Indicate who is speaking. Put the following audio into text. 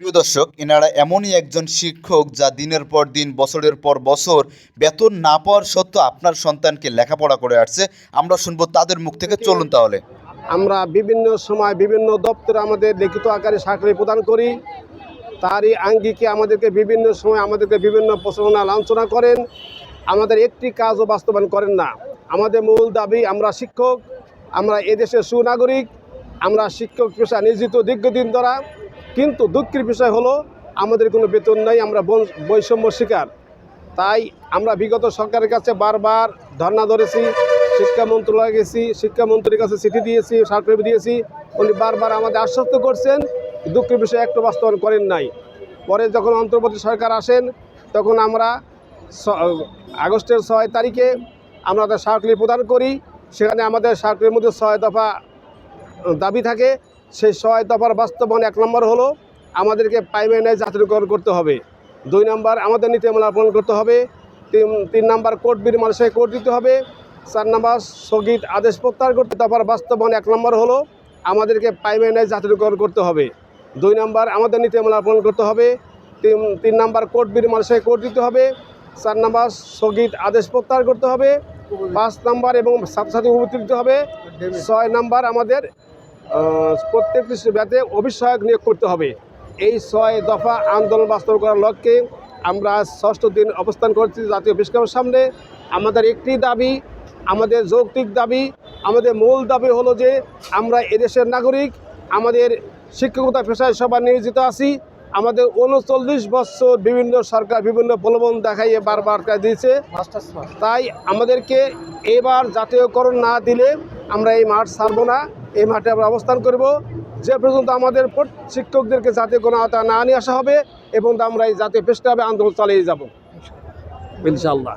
Speaker 1: প্রিয় দর্শক, এনারা এমনই একজন শিক্ষক যা দিনের পর দিন বছরের পর বছর বেতন না পাওয়ার সত্ত্বেও আপনার সন্তানকে লেখাপড়া করে আসছে। আমরা শুনবো তাদের মুখ থেকে। চলুন তাহলে।
Speaker 2: আমরা বিভিন্ন সময় বিভিন্ন দপ্তরে আমাদের লিখিত আকারে চাকরি প্রদান করি। তারই আঙ্গিকে আমাদেরকে বিভিন্ন সময় বিভিন্ন প্রচারণা লাঞ্ছনা করেন। আমাদের একটি কাজও বাস্তবায়ন করেন না। আমাদের মূল দাবি, আমরা শিক্ষক, আমরা এদেশের সুনাগরিক, আমরা শিক্ষক পেশা নিয়োজিত দীর্ঘদিন ধরা। কিন্তু দুঃখের বিষয় হলো আমাদের কোনো বেতন নাই, আমরা বৈষম্য শিকার। তাই আমরা বিগত সরকারের কাছে বারবার ধর্ণা ধরেছি, শিক্ষা মন্ত্রণালয়ে গেছি, শিক্ষামন্ত্রীর কাছে চিঠি দিয়েছি, স্মারকলিপি দিয়েছি। উনি বারবার আমাদের আশ্বস্ত করছেন, দুঃখের বিষয় একটু বাস্তবায়ন করেন নাই। পরে যখন অন্তর্বর্তী সরকার আসেন, তখন আমরা আগস্টের 6 তারিখে আমরা তার স্মারকলিপি প্রদান করি। সেখানে আমাদের স্মারকলিপির মধ্যে 6 দফা দাবি থাকে। সেই 6 দফার বাস্তবায়ন 1 নম্বর হলো আমাদেরকে প্রাইমারি ন্যায় জাতীয়করণ করতে হবে। 2 নম্বর আমাদের নীতিমালা প্রণয়ন করতে হবে। 3 নম্বর কোর্ট বিনিময়ে কোর্ট দিতে হবে। 4 নম্বর স্থগিত আদেশ প্রত্যাহার করতে। দফার বাস্তবায়ন 1 নম্বর হলো আমাদেরকে প্রাইমারি ন্যায় জাতীয়করণ করতে হবে। 2 নম্বর আমাদের নীতিমালা প্রণয়ন করতে হবে। 3 নম্বর কোর্ট বিনিময়ে কোর্ট দিতে হবে। 4 নম্বর স্থগিত আদেশ প্রত্যাহার করতে হবে। 5 নম্বর এবং ছাত্রছাত্রী উপবৃত্তি দিতে হবে। 6 নম্বর আমাদের প্রত্যেকটি ব্যাতে অভিষেক নিয়োগ করতে হবে। এই 6 দফা আন্দোলন বাস্তব করার লক্ষ্যে আমরা 6ষ্ঠ দিন অবস্থান করছি জাতীয় প্রেসক্লাবের সামনে। আমাদের একটি দাবি, আমাদের যৌক্তিক দাবি, আমাদের মূল দাবি হলো যে আমরা এদেশের নাগরিক, আমাদের শিক্ষকতা পেশায় সবার নিয়োজিত আছি। আমাদের 39 বছর বিভিন্ন সরকার বিভিন্ন প্রলোভন দেখাইয়ে বারবার দিয়েছে। তাই আমাদেরকে এবার জাতীয়করণ না দিলে আমরা এই মাঠ ছাড়ব না। এই মাঠে আমরা অবস্থান করব যে পর্যন্ত আমাদের শিক্ষকদেরকে জাতীয়করণ আওতায় না নিয়ে আসা হবে, এবং আমরা এই জাতীয় প্রেসক্লাবে আন্দোলন চালিয়ে যাব ইনশাআল্লাহ।